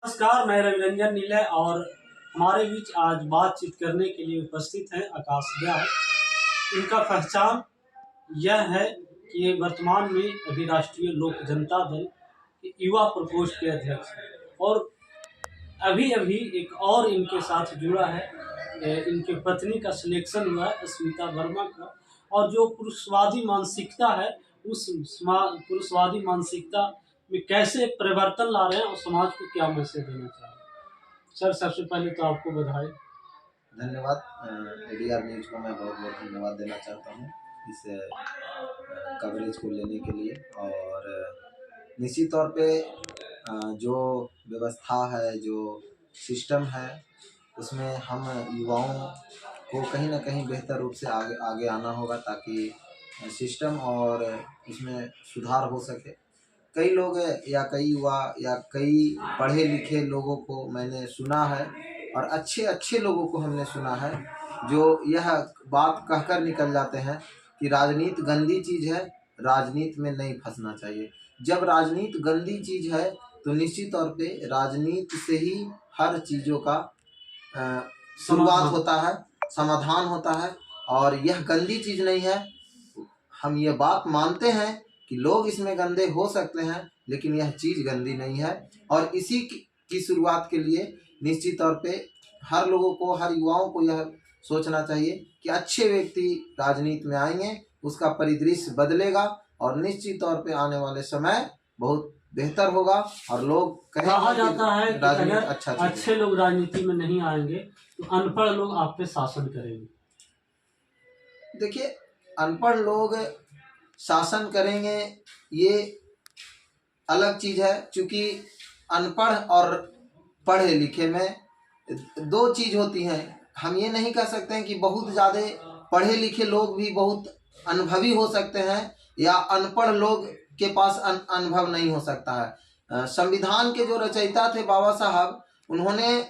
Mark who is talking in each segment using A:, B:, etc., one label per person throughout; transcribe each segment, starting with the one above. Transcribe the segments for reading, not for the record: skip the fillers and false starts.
A: नमस्कार, मैं रविरंजन नीले और हमारे बीच आज बातचीत करने के लिए उपस्थित हैं आकाश दयाल। इनका पहचान यह है कि ये वर्तमान में अभी राष्ट्रीय लोक जनता दल के युवा प्रकोष्ठ के अध्यक्ष हैं और अभी अभी एक और इनके साथ जुड़ा है। इनके पत्नी का सिलेक्शन हुआ है स्मिता वर्मा का, और जो पुरुषवादी मानसिकता है उस पुरुषवादी मानसिकता में कैसे परिवर्तन ला रहे हैं और समाज को क्या मैसेज देना चाह रहे हैं। सर, सबसे पहले तो आपको बधाई।
B: धन्यवाद। एडीआर न्यूज को मैं बहुत बहुत धन्यवाद देना चाहता हूँ इस कवरेज को लेने के लिए। और निश्चित तौर पे जो व्यवस्था है, जो सिस्टम है, उसमें हम युवाओं को कहीं ना कहीं बेहतर रूप से आगे आगे आना होगा ताकि सिस्टम और उसमें सुधार हो सके। कई लोग या कई युवा या कई पढ़े लिखे लोगों को मैंने सुना है और अच्छे अच्छे लोगों को हमने सुना है जो यह बात कहकर निकल जाते हैं कि राजनीति गंदी चीज़ है, राजनीति में नहीं फंसना चाहिए। जब राजनीति गंदी चीज़ है तो निश्चित तौर पे राजनीति से ही हर चीज़ों का शुरुआत होता है, समाधान होता है, और यह गंदी चीज़ नहीं है। हम ये बात मानते हैं कि लोग इसमें गंदे हो सकते हैं, लेकिन यह चीज़ गंदी नहीं है। और इसी की शुरुआत के लिए निश्चित तौर पे हर लोगों को, हर युवाओं को यह सोचना चाहिए कि अच्छे व्यक्ति राजनीति में आएंगे, उसका परिदृश्य बदलेगा और निश्चित तौर पे आने वाले समय बहुत बेहतर होगा। और लोग
A: कहा जाता है कि अगर
B: अच्छे
A: लोग राजनीति में नहीं आएंगे तो अनपढ़ लोग आप पे शासन करेंगे।
B: देखिए, अनपढ़ लोग शासन करेंगे ये अलग चीज़ है, क्योंकि अनपढ़ और पढ़े लिखे में दो चीज़ होती हैं। हम ये नहीं कह सकते हैं कि बहुत ज़्यादा पढ़े लिखे लोग भी बहुत अनुभवी हो सकते हैं या अनपढ़ लोग के पास अनुभव नहीं हो सकता है। संविधान के जो रचयिता थे बाबा साहब, उन्होंने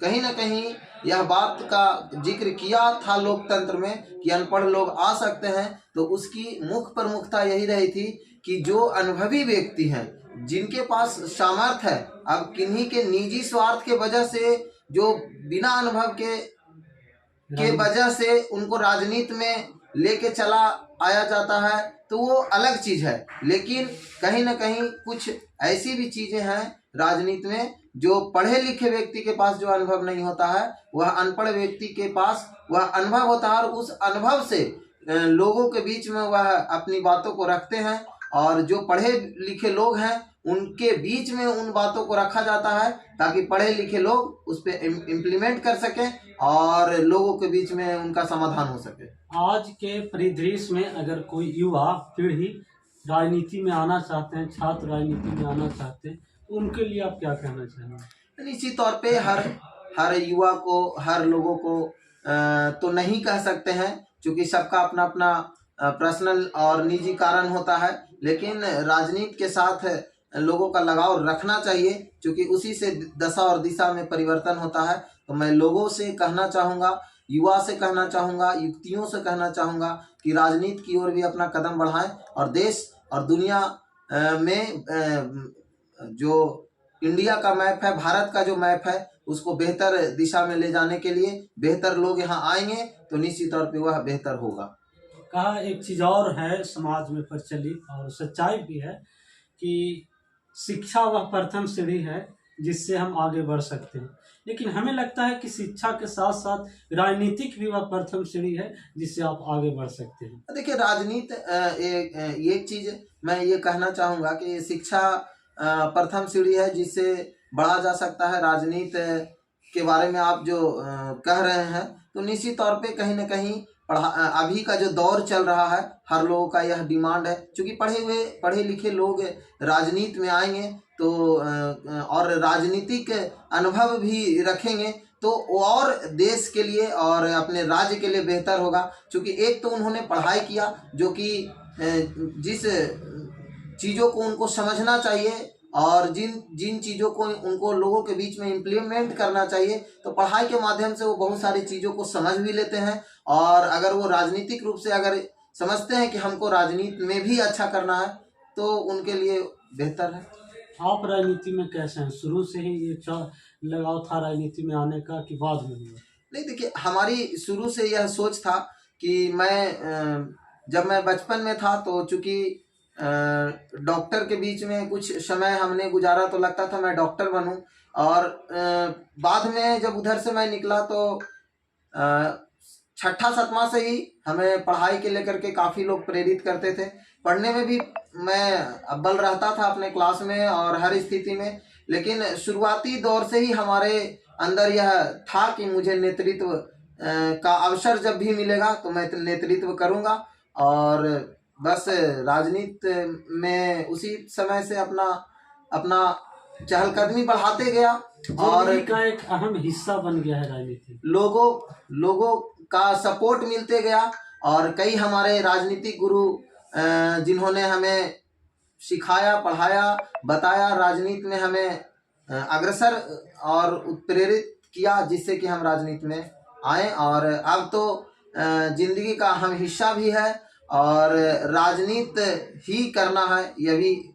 B: कहीं ना कहीं यह बात का जिक्र किया था लोकतंत्र में कि अनपढ़ लोग आ सकते हैं। तो उसकी मुख्य प्रमुखता यही रही थी कि जो अनुभवी व्यक्ति हैं, जिनके पास सामर्थ्य है, अब किन्हीं के निजी स्वार्थ के वजह से जो बिना अनुभव के वजह से उनको राजनीति में लेके चला आया जाता है, तो वो अलग चीज़ है। लेकिन कहीं ना कहीं कुछ ऐसी भी चीज़ें हैं राजनीति में जो पढ़े लिखे व्यक्ति के पास जो अनुभव नहीं होता है, वह अनपढ़ व्यक्ति के पास वह अनुभव होता है, और उस अनुभव से लोगों के बीच में वह अपनी बातों को रखते हैं। और जो पढ़े लिखे लोग हैं उनके बीच में उन बातों को रखा जाता है ताकि पढ़े लिखे लोग उस पर इम्प्लीमेंट कर सकें और लोगों के बीच में उनका समाधान हो सके।
A: आज के परिदृश्य में अगर कोई युवा पीढ़ी राजनीति में आना चाहते हैं, छात्र राजनीति में आना चाहते हैं, तो उनके लिए आप क्या कहना चाहेंगे?
B: निश्चित तौर पे हर युवा को, हर लोगों को तो नहीं कह सकते हैं, क्योंकि सबका अपना अपना पर्सनल और निजी कारण होता है। लेकिन राजनीति के साथ लोगों का लगाव रखना चाहिए, क्योंकि उसी से दशा और दिशा में परिवर्तन होता है। तो मैं लोगों से कहना चाहूँगा, युवा से कहना चाहूँगा, युवतियों से कहना चाहूँगा कि राजनीति की ओर भी अपना कदम बढ़ाएं और देश और दुनिया में जो इंडिया का मैप है, भारत का जो मैप है, उसको बेहतर दिशा में ले जाने के लिए बेहतर लोग यहाँ आएंगे तो निश्चित तौर पे वह बेहतर होगा।
A: कहा एक चीज़ और है समाज में प्रचलित और सच्चाई भी है कि शिक्षा वह प्रथम सीढ़ी है जिससे हम आगे बढ़ सकते हैं, लेकिन हमें लगता है कि शिक्षा के साथ साथ राजनीतिक भी वह प्रथम सीढ़ी है जिससे आप आगे बढ़ सकते हैं।
B: देखिए, राजनीति एक चीज़ मैं ये कहना चाहूँगा कि शिक्षा प्रथम सीढ़ी है जिससे बढ़ा जा सकता है। राजनीति के बारे में आप जो कह रहे हैं, तो निश्चित तौर पे कहीं ना कहीं अभी का जो दौर चल रहा है, हर लोगों का यह डिमांड है, क्योंकि पढ़े लिखे लोग राजनीति में आएंगे तो और राजनीतिक अनुभव भी रखेंगे तो और देश के लिए और अपने राज्य के लिए बेहतर होगा। क्योंकि एक तो उन्होंने पढ़ाई किया, जो कि जिस चीज़ों को उनको समझना चाहिए और जिन चीज़ों को उनको लोगों के बीच में इम्प्लीमेंट करना चाहिए, तो पढ़ाई के माध्यम से वो बहुत सारी चीज़ों को समझ भी लेते हैं। और अगर वो राजनीतिक रूप से अगर समझते हैं कि हमको राजनीति में भी अच्छा करना है, तो उनके लिए बेहतर है।
A: आप राजनीति में कैसे हैं? शुरू से ही ये लगाव था राजनीति में आने का कि बाद में हुआ?
B: नहीं, देखिए, हमारी शुरू से यह सोच था कि जब मैं बचपन में था तो चूंकि डॉक्टर के बीच में कुछ समय हमने गुजारा तो लगता था मैं डॉक्टर बनूं। और बाद में जब उधर से मैं निकला तो छठा सतवां से ही हमें पढ़ाई के लेकर के काफ़ी लोग प्रेरित करते थे। पढ़ने में भी मैं अव्वल रहता था अपने क्लास में और हर स्थिति में। लेकिन शुरुआती दौर से ही हमारे अंदर यह था कि मुझे नेतृत्व का अवसर जब भी मिलेगा तो मैं नेतृत्व करूंगा। और बस राजनीति में उसी समय से अपना अपना चहलकदमी बढ़ाते गया और
A: जिंदगी का एक अहम हिस्सा बन गया है राजनीति।
B: लोगों का सपोर्ट मिलते गया। और कई हमारे राजनीतिक गुरु जिन्होंने हमें सिखाया, पढ़ाया, बताया, राजनीति में हमें अग्रसर और उत्प्रेरित किया, जिससे कि हम राजनीति में आए। और अब तो जिंदगी का अहम हिस्सा भी है और राजनीति ही करना है, यह भी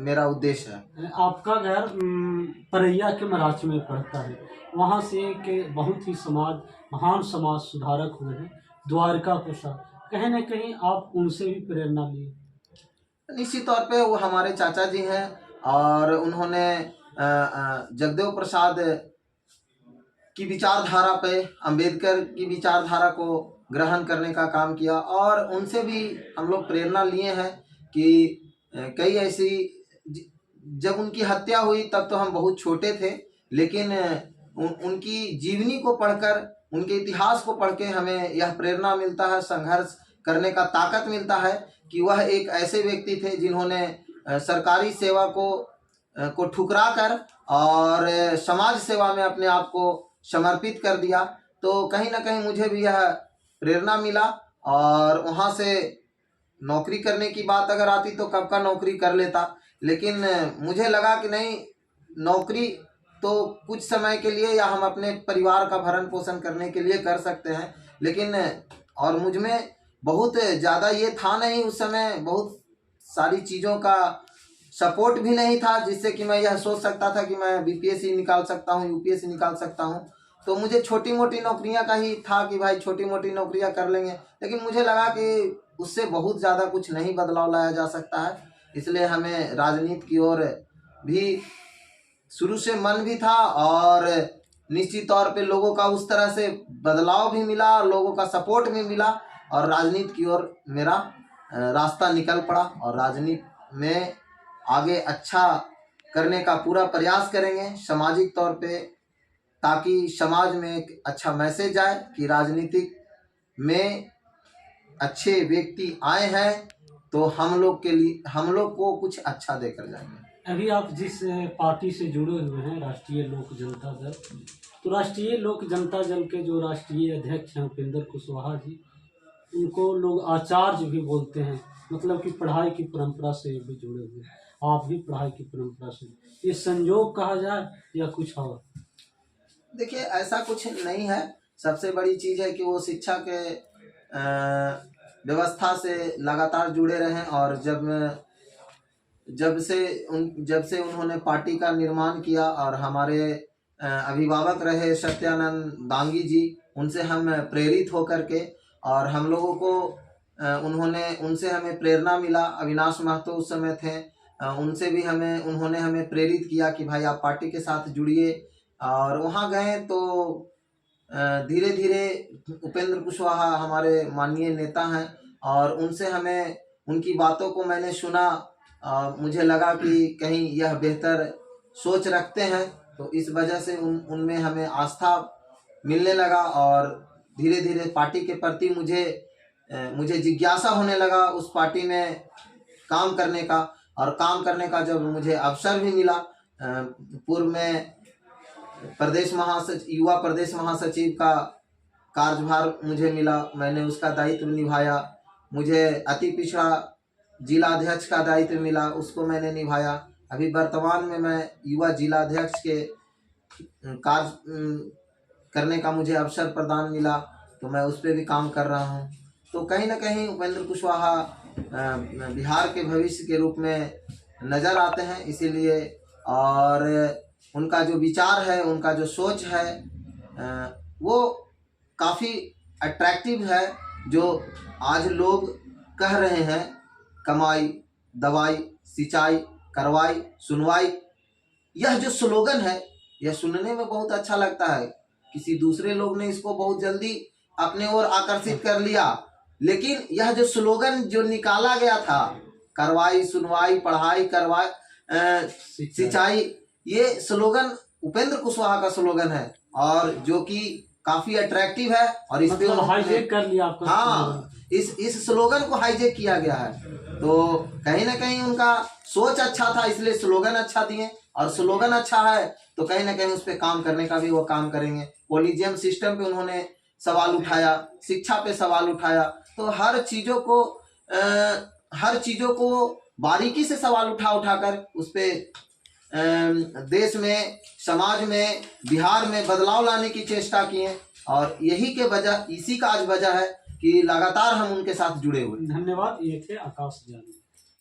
B: मेरा उद्देश्य है।
A: आपका घर परैया के मराठ में पड़ता है, वहाँ से के बहुत ही महान समाज सुधारक हुए हैं द्वारका प्रसाद। कहीं न कहीं आप उनसे भी प्रेरणा लिए?
B: निश्चित तौर पे वो हमारे चाचा जी हैं और उन्होंने जगदेव प्रसाद की विचारधारा पे, अंबेडकर की विचारधारा को ग्रहण करने का काम किया। और उनसे भी हम लोग प्रेरणा लिए हैं कि कई ऐसी, जब उनकी हत्या हुई तब तो हम बहुत छोटे थे, लेकिन उनकी जीवनी को पढ़कर, उनके इतिहास को पढ़ के हमें यह प्रेरणा मिलता है, संघर्ष करने का ताकत मिलता है कि वह एक ऐसे व्यक्ति थे जिन्होंने सरकारी सेवा को ठुकरा कर और समाज सेवा में अपने आप को समर्पित कर दिया। तो कहीं ना कहीं मुझे भी यह प्रेरणा मिला और वहाँ से नौकरी करने की बात अगर आती तो कब का नौकरी कर लेता। लेकिन मुझे लगा कि नहीं, नौकरी तो कुछ समय के लिए या हम अपने परिवार का भरण पोषण करने के लिए कर सकते हैं, लेकिन और मुझ में बहुत ज़्यादा ये था नहीं उस समय, बहुत सारी चीज़ों का सपोर्ट भी नहीं था जिससे कि मैं यह सोच सकता था कि मैं बीपीएससी निकाल सकता हूँ, यूपीएससी निकाल सकता हूँ। तो मुझे छोटी मोटी नौकरियां का ही था कि भाई छोटी मोटी नौकरियां कर लेंगे, लेकिन मुझे लगा कि उससे बहुत ज़्यादा कुछ नहीं बदलाव लाया जा सकता है। इसलिए हमें राजनीति की ओर भी शुरू से मन भी था और निश्चित तौर पे लोगों का उस तरह से बदलाव भी मिला, लोगों का सपोर्ट भी मिला और राजनीति की ओर मेरा रास्ता निकल पड़ा। और राजनीति में आगे अच्छा करने का पूरा प्रयास करेंगे सामाजिक तौर पे, ताकि समाज में एक अच्छा मैसेज जाए कि राजनीतिक में अच्छे व्यक्ति आए हैं तो हम लोग के लिए, हम लोग को कुछ अच्छा देकर जाएंगे।
A: अभी आप जिस पार्टी से जुड़े हुए हैं, राष्ट्रीय लोक जनता दल, तो राष्ट्रीय लोक जनता दल के जो राष्ट्रीय अध्यक्ष हैं उपेंद्र कुशवाहा जी, उनको लोग आचार्य भी बोलते हैं, मतलब कि पढ़ाई की परंपरा से भी जुड़े हुए। आप भी पढ़ाई की परंपरा से, ये संयोग कहा जाए या कुछ और?
B: देखिए, ऐसा कुछ नहीं है। सबसे बड़ी चीज़ है कि वो शिक्षा के व्यवस्था से लगातार जुड़े रहें। और जब से उन्होंने पार्टी का निर्माण किया और हमारे अभिभावक रहे सत्यानंद दांगी जी, उनसे हम प्रेरित होकर के, और हम लोगों को उनसे हमें प्रेरणा मिला। अविनाश महतो उस समय थे, उन्होंने हमें प्रेरित किया कि भाई आप पार्टी के साथ जुड़िए। और वहाँ गए तो धीरे धीरे उपेंद्र कुशवाहा हमारे माननीय नेता हैं और उनसे हमें, उनकी बातों को मैंने सुना, मुझे लगा कि कहीं यह बेहतर सोच रखते हैं, तो इस वजह से उनमें हमें आस्था मिलने लगा और धीरे धीरे पार्टी के प्रति मुझे जिज्ञासा होने लगा उस पार्टी में काम करने का। और काम करने का जब मुझे अवसर भी मिला, पूर्व में युवा प्रदेश महासचिव का कार्यभार मुझे मिला, मैंने उसका दायित्व निभाया। मुझे अति पिछड़ा जिला अध्यक्ष का दायित्व मिला, उसको मैंने निभाया। अभी वर्तमान में मैं युवा जिला अध्यक्ष के कार्य करने का मुझे अवसर प्रदान मिला, तो मैं उस पर भी काम कर रहा हूँ। तो कहीं ना कहीं उपेंद्र कुशवाहा बिहार के भविष्य के रूप में नज़र आते हैं। इसीलिए और उनका जो विचार है, उनका जो सोच है वो काफ़ी अट्रैक्टिव है। जो आज लोग कह रहे हैं कमाई, दवाई, सिंचाई, करवाई, सुनवाई, यह जो स्लोगन है यह सुनने में बहुत अच्छा लगता है। किसी दूसरे लोग ने इसको बहुत जल्दी अपने ओर आकर्षित कर लिया, लेकिन यह जो स्लोगन जो निकाला गया था, करवाई, सुनवाई, पढ़ाई, करवाई, सिंचाई, ये स्लोगन उपेंद्र कुशवाहा का स्लोगन है और जो कि काफी अट्रैक्टिव है। और इस पे
A: हाईजेक कर लिया आपका।
B: हाँ, इस स्लोगन को हाईजेक किया गया है। तो कहीं ना कहीं उनका सोच अच्छा था, इसलिए स्लोगन अच्छा दिए, और स्लोगन अच्छा है तो कहीं ना कहीं उस पर काम करने का भी वो काम करेंगे। कोलिजियम सिस्टम पे उन्होंने सवाल उठाया, शिक्षा पे सवाल उठाया, तो हर चीजों को बारीकी से सवाल उठाकर उस पे देश में, समाज में, बिहार में बदलाव लाने की चेष्टा किए। और इसी का आज वजह है कि लगातार हम उनके साथ जुड़े हुए।
A: धन्यवाद। ये थे आकाश जानी।